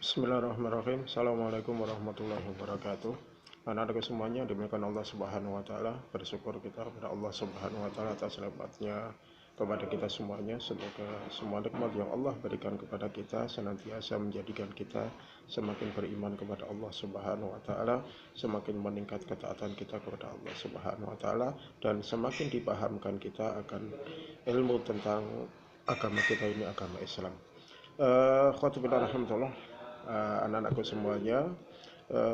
Bismillahirrahmanirrahim. Assalamualaikum warahmatullahi wabarakatuh. Anak-anak semuanya dimuliakan Allah Subhanahu wa taala. Bersyukur kita kepada Allah Subhanahu wa taala atas nikmatnya kepada kita semuanya. Semoga semua nikmat yang Allah berikan kepada kita senantiasa menjadikan kita semakin beriman kepada Allah Subhanahu wa taala, semakin meningkat ketaatan kita kepada Allah Subhanahu wa taala, dan semakin dipahamkan kita akan ilmu tentang agama kita ini, agama Islam. Khotibillah alhamdulillah, anak-anakku semuanya,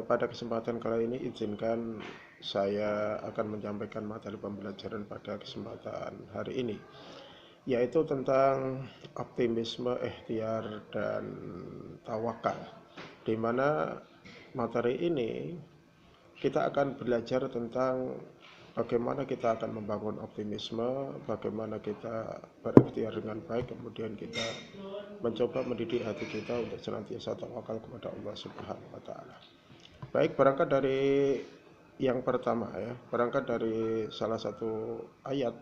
pada kesempatan kali ini izinkan saya akan menyampaikan materi pembelajaran pada kesempatan hari ini, yaitu tentang optimisme, ikhtiar, dan tawakal, di mana materi ini kita akan belajar tentang bagaimana kita akan membangun optimisme, bagaimana kita berikhtiar dengan baik, kemudian kita mencoba mendidik hati kita untuk senantiasa tawakal kepada Allah Subhanahu wa taala. Baik, berangkat dari yang pertama ya, berangkat dari salah satu ayat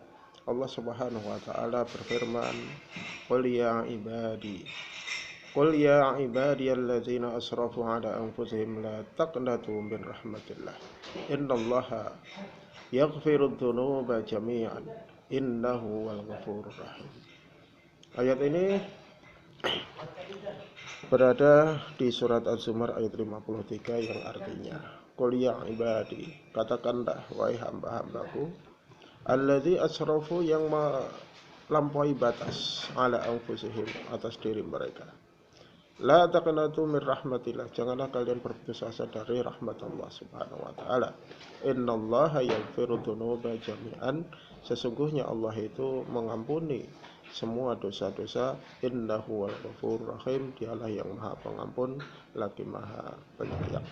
Allah Subhanahu wa taala berfirman, "Qul ya ibadi Qul ya ibadiyalladzina asrafu ala anfusihim la taqnatu min rahmatillah. Innallaha yaghfirudz dzunuba jami'an. Innahu wal ghafurur rahim." Ayat ini berada di surat Az-Zumar ayat 53 yang artinya, "Qul ya ibadi," katakanlah wahai hamba-hambaku, alladzi asrafu, yang melampaui batas, ala anfusihim, atas diri mereka. La taqnatu min rahmatillah, janganlah kalian berputus asa dari rahmat Allah Subhanahu wa taala. Innallaha yaghfiru dzunuba jami'an, sesungguhnya Allah itu mengampuni semua dosa-dosa. Innahu wal ghafurur rahim, dialah yang Maha Pengampun lagi Maha Penyayang.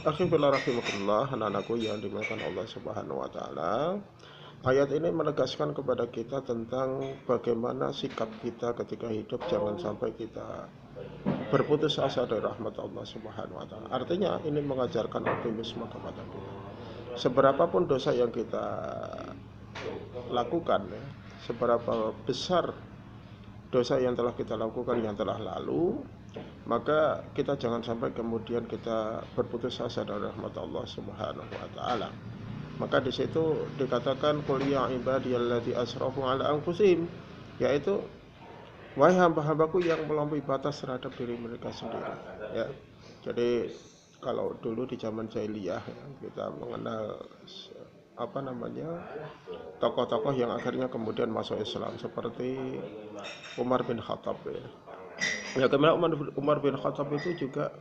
Akhirnya rahimakumullah, anak-anakku yang dimuliakan Allah Subhanahu wa taala. Ayat ini menegaskan kepada kita tentang bagaimana sikap kita ketika hidup, jangan sampai kita berputus asa dari rahmat Allah Subhanahu wa taala. Artinya ini mengajarkan optimisme kepada kita. Seberapapun dosa yang kita lakukan ya, seberapa besar dosa yang telah kita lakukan yang telah lalu, maka kita jangan sampai kemudian kita berputus asa dari rahmat Allah Subhanahu wa taala. Maka di situ dikatakan, "Qul ya ibadiyallati asrafu ala anfusihim," yaitu wahai hamba-hambaku yang melampaui batas terhadap diri mereka sendiri ya. Jadi kalau dulu di zaman jahiliyah ya, kita mengenal tokoh-tokoh yang akhirnya kemudian masuk Islam seperti Umar bin Khattab ya. Ya, kemudian Umar bin Khattab itu juga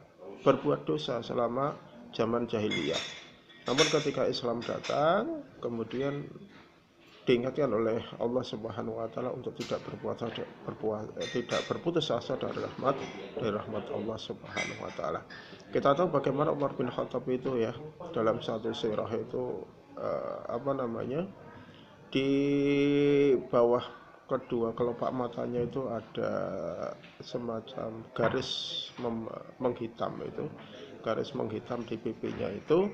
berbuat dosa selama zaman jahiliyah. Namun ketika Islam datang, kemudian diingatkan oleh Allah Subhanahu wa taala untuk tidak berputus asa dari rahmat Allah Subhanahu wa taala. Kita tahu bagaimana Umar bin Khattab itu ya, dalam satu sirah itu di bawah kedua kelopak matanya itu ada semacam garis menghitam itu, garis menghitam di pipinya itu,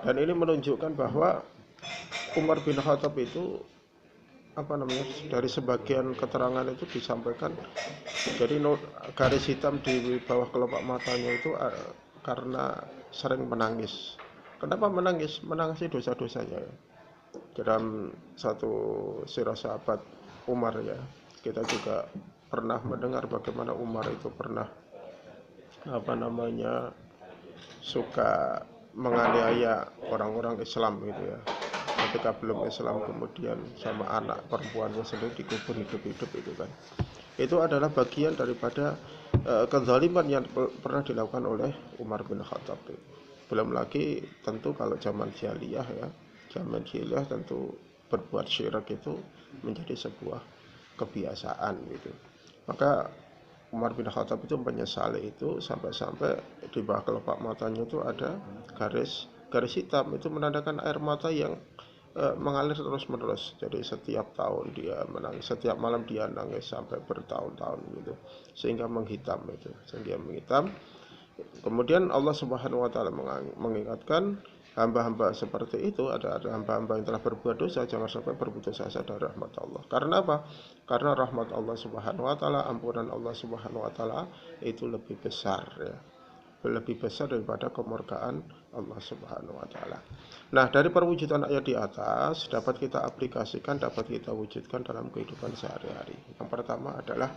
dan ini menunjukkan bahwa Umar bin Khattab itu dari sebagian keterangan itu disampaikan, jadi garis hitam di bawah kelopak matanya itu karena sering menangis. Kenapa menangis? Menangisi dosa-dosanya ya. Dalam satu sirah sahabat Umar ya, kita juga pernah mendengar bagaimana Umar itu pernah suka menganiaya orang-orang Islam gitu ya. Ketika belum Islam, kemudian sama anak perempuannya sendiri dikubur hidup-hidup itu kan. Itu adalah bagian daripada kezaliman yang pernah dilakukan oleh Umar bin Khattab. Belum lagi tentu kalau zaman jahiliyah ya, zaman jahiliyah tentu berbuat syirik itu menjadi sebuah kebiasaan gitu. Maka Umar bin Khattab itu menyesali itu, sampai-sampai di bawah kelopak matanya itu ada garis hitam, itu menandakan air mata yang mengalir terus-menerus. Jadi setiap tahun dia menangis, setiap malam dia nangis sampai bertahun-tahun gitu, sehingga menghitam. Kemudian Allah Subhanahu wa taala mengingatkan, hamba-hamba seperti itu, ada hamba-hamba yang telah berbuat dosa, jangan sampai berputus asa dari rahmat Allah. Karena apa? Karena rahmat Allah Subhanahu wa taala, ampunan Allah Subhanahu wa taala itu lebih besar ya. Lebih besar daripada kemurkaan Allah Subhanahu wa taala. Nah, dari perwujudan ayat di atas dapat kita aplikasikan, dapat kita wujudkan dalam kehidupan sehari-hari. Yang pertama adalah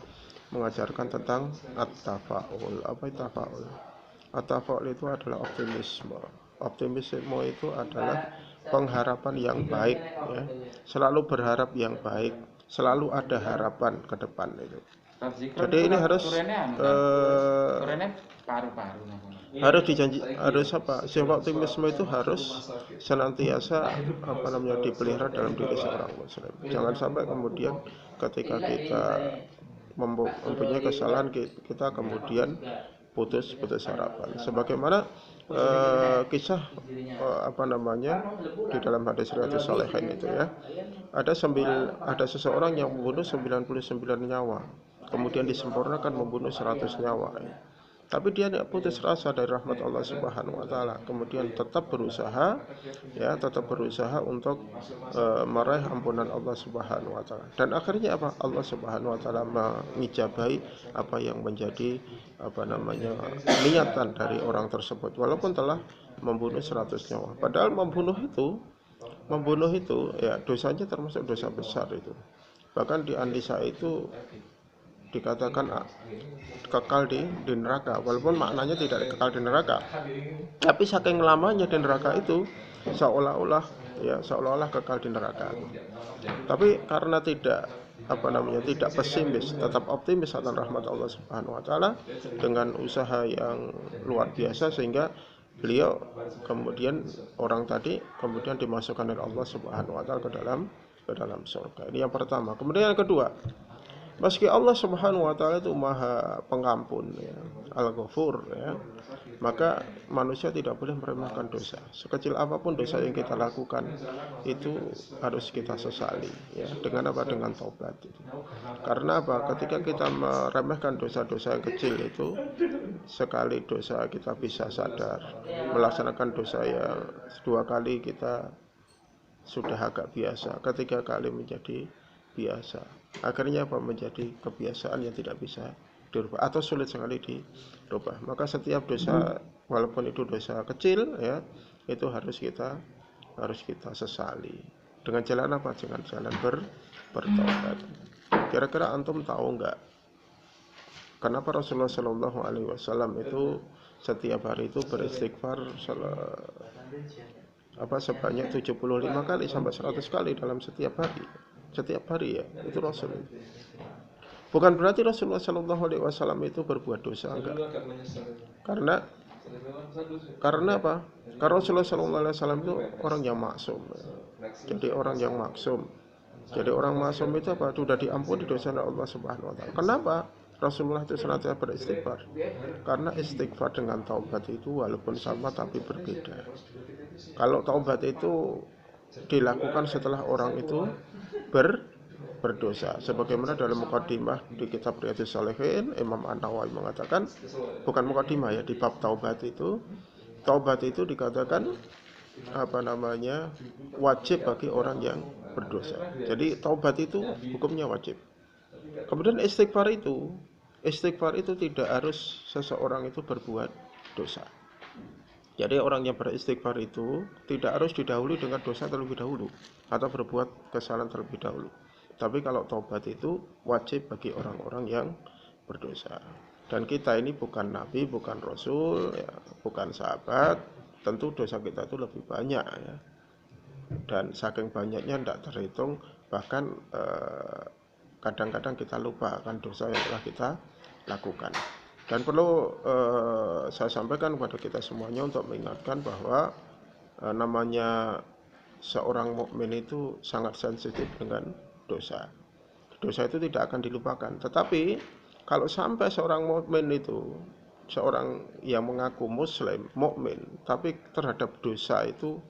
mengajarkan tentang at-tafaul. Apa itu tafaul? At-tafaul itu adalah optimisme. Optimisme itu adalah pengharapan yang baik ya. Selalu berharap yang baik, selalu ada harapan ke depan itu. Jadi ini harus harus dijanji, harus apa? Sifat optimisme itu harus senantiasa dipelihara dalam diri seorang muslim. Jangan sampai kemudian ketika kita mempunyai kesalahan kita kemudian putus harapan. Sebagaimana kisah di dalam hadis Riyadhus Shalihin itu ya. Ada seseorang yang membunuh 99 nyawa. Kemudian disempurnakan membunuh 100 nyawa ya. Tapi dia tidak putus asa dari rahmat Allah Subhanahu wa taala. Kemudian tetap berusaha untuk meraih ampunan Allah Subhanahu wa taala. Dan akhirnya apa? Allah Subhanahu wa taala mengijabahi apa yang menjadi niatan dari orang tersebut walaupun telah membunuh 100 nyawa. Padahal membunuh itu ya dosanya termasuk dosa besar itu. Bahkan di An-Nisa itu dikatakan kekal di neraka, walaupun maknanya tidak kekal di neraka, tapi saking lamanya di neraka itu seolah-olah kekal di neraka. Tapi karena tidak pesimis, tetap optimis akan rahmat Allah Subhanahu wa taala dengan usaha yang luar biasa, sehingga beliau kemudian orang tadi kemudian dimasukkan oleh Allah Subhanahu wa taala ke dalam surga. Ini yang pertama. Kemudian yang kedua, meski Allah Subhanahu wa taala itu Maha Pengampun ya, Al-Ghafur ya, maka manusia tidak boleh meremehkan dosa. Sekecil apapun dosa yang kita lakukan itu harus kita sesali ya. Dengan apa? Dengan taubat itu. Karena apa? Ketika kita meremehkan dosa-dosa yang kecil itu, sekali dosa kita bisa sadar, melaksanakan dosa yang 2 kali kita sudah agak biasa, ketiga kali menjadi biasa, akhirnya apa? Menjadi kebiasaan yang tidak bisa dirubah atau sulit sekali dirubah. Maka setiap dosa, walaupun itu dosa kecil ya, itu harus kita sesali. Dengan jalan apa? Dengan jalan bertaubat. Kira-kira antum tahu enggak kenapa Rasulullah Shallallahu Alaihi Wasallam itu setiap hari itu beristighfar sebanyak 75 kali sampai 100 kali dalam setiap hari ya, itu Rasul. Bukan berarti Rasulullah Shallallahu Alaihi Wasallam itu berbuat dosa, enggak. Karena apa? Karena Rasulullah Shallallahu Alaihi Wasallam itu orang yang maksum. Jadi orang yang maksum. Jadi orang maksum itu apa? Sudah diampuni dosa oleh Allah Subhanahu Wa Taala. Kenapa? Rasulullah itu senantiasa beristighfar. Karena istighfar dengan taubat itu walaupun sama tapi berbeda. Kalau taubat itu dilakukan setelah orang itu berdosa. Sebagaimana dalam mukaddimah di kitab Riyadhus Shalihin, Imam An-Nawawi mengatakan, bukan mukaddimah ya, di bab taubat itu dikatakan wajib bagi orang yang berdosa. Jadi taubat itu hukumnya wajib. Kemudian istighfar itu tidak harus seseorang itu berbuat dosa. Jadi orang yang beristighfar itu tidak harus didahului dengan dosa terlebih dahulu atau berbuat kesalahan terlebih dahulu. Tapi kalau taubat itu wajib bagi orang-orang yang berdosa. Dan kita ini bukan nabi, bukan rasul, ya, bukan sahabat. Tentu dosa kita itu lebih banyak ya. Dan saking banyaknya tidak terhitung, bahkan kadang-kadang kita lupa akan dosa yang telah kita lakukan. Dan perlu saya sampaikan kepada kita semuanya untuk mengingatkan bahwa namanya seorang mukmin itu sangat sensitif dengan dosa. Dosa itu tidak akan dilupakan. Tetapi kalau sampai seorang mukmin itu, seorang yang mengaku muslim, mukmin, tapi terhadap dosa itu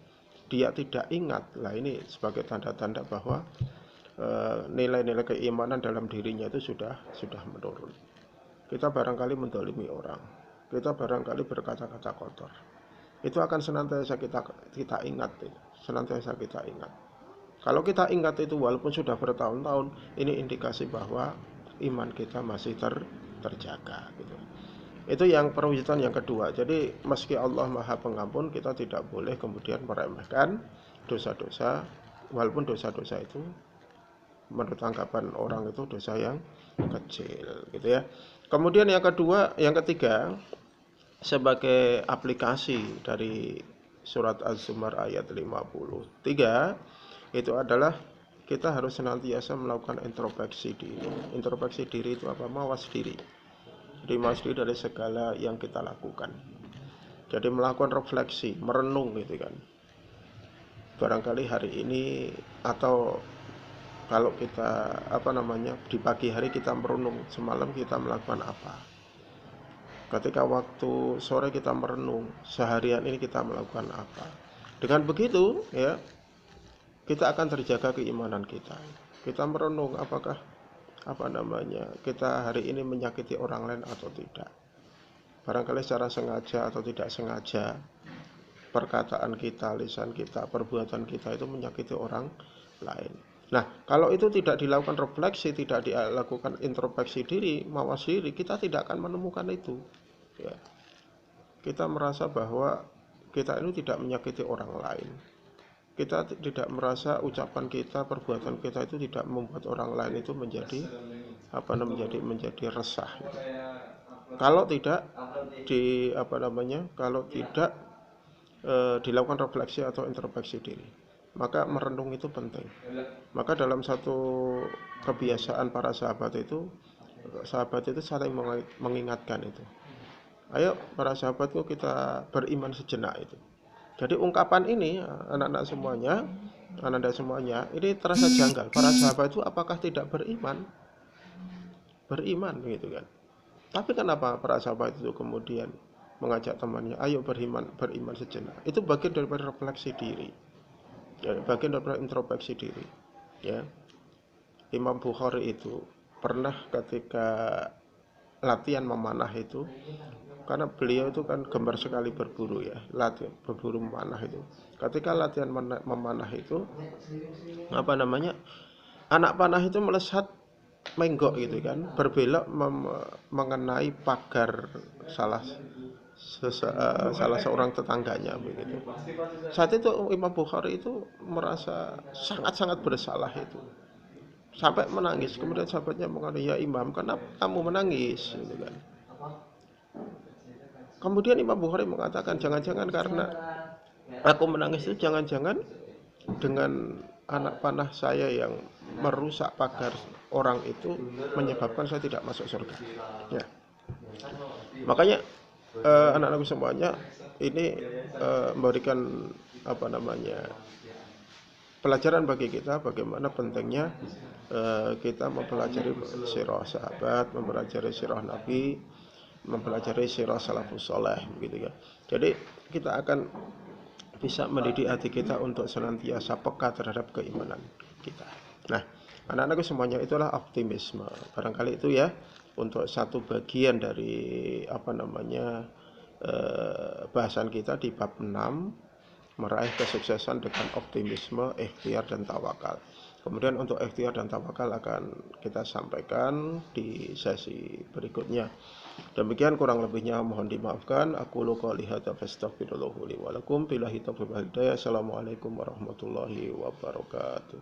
dia tidak ingat, lah ini sebagai tanda-tanda bahwa nilai-nilai keimanan dalam dirinya itu sudah menurun. Kita barangkali mendolimi orang, kita barangkali berkata-kata kotor, Itu akan senantiasa kita ingat, senantiasa kita ingat. Kalau kita ingat itu walaupun sudah bertahun-tahun, ini indikasi bahwa iman kita masih terjaga gitu. Itu yang perwujudan yang kedua. Jadi meski Allah Maha Pengampun, kita tidak boleh kemudian meremehkan dosa-dosa, walaupun dosa-dosa itu menurut anggapan orang itu dosa yang kecil gitu ya. Kemudian yang kedua, yang ketiga, sebagai aplikasi dari surat Az-Zumar ayat 53 itu adalah kita harus senantiasa melakukan introspeksi diri. Introspeksi diri itu apa? Mawas diri. Jadi mawas diri dari segala yang kita lakukan. Jadi melakukan refleksi, merenung gitu kan. Barangkali hari ini atau kalau kita di pagi hari kita merenung, semalam kita melakukan apa. Ketika waktu sore kita merenung, seharian ini kita melakukan apa. Dengan begitu ya, kita akan terjaga keimanan kita. Kita merenung apakah kita hari ini menyakiti orang lain atau tidak. Barangkali secara sengaja atau tidak sengaja perkataan kita, lisan kita, perbuatan kita itu menyakiti orang lain. Nah, kalau itu tidak dilakukan refleksi, tidak dilakukan introspeksi diri, mawas diri, kita tidak akan menemukan itu. Ya. Kita merasa bahwa kita ini tidak menyakiti orang lain. Kita tidak merasa ucapan kita, perbuatan kita itu tidak membuat orang lain itu menjadi resah. Gitu. Kalau tidak dilakukan refleksi atau introspeksi diri, maka merenung itu penting. Maka dalam satu kebiasaan para sahabat itu saling mengingatkan itu. Ayo para sahabatku kita beriman sejenak itu. Jadi ungkapan ini anak-anak semuanya ini terasa janggal. Para sahabat itu apakah tidak beriman? Beriman gitu kan. Tapi kenapa para sahabat itu kemudian mengajak temannya, ayo beriman sejenak. Itu bagian daripada refleksi diri. Ya, bagian daripada introspeksi diri. Ya. Imam Bukhari itu pernah ketika latihan memanah itu, karena beliau itu kan gemar sekali berburu ya, berburu memanah itu. Ketika latihan memanah itu, anak panah itu melesat menggok gitu kan, berbelok mengenai pagar salah seorang tetangganya begitu. Saat itu Imam Bukhari itu merasa sangat-sangat bersalah itu, sampai menangis. Kemudian sahabatnya mengatakan, ya Imam, kenapa kamu menangis gitu kan. Kemudian Imam Bukhari mengatakan, jangan-jangan karena aku menangis itu jangan-jangan dengan anak panah saya yang merusak pagar orang itu menyebabkan saya tidak masuk surga. Ya. Makanya anak-anakku semuanya ini memberikan pelajaran bagi kita bagaimana pentingnya kita mempelajari sirah sahabat, mempelajari sirah Nabi, mempelajari sirah salafus saleh begitu ya. Jadi kita akan bisa mendidik hati kita untuk senantiasa peka terhadap keimanan kita. Nah, anak-anakku semuanya itulah optimisme. Barangkali itu ya untuk satu bagian dari bahasan kita di bab 6, meraih kesuksesan dengan optimisme, ikhtiar dan tawakal. Kemudian untuk ikhtiar dan tawakal akan kita sampaikan di sesi berikutnya. Demikian kurang lebihnya mohon dimaafkan. Aku qouli hadza fastaghfirullaha li wa lakum. Billahi taufiq wal hidayah. Assalamualaikum warahmatullahi wabarakatuh.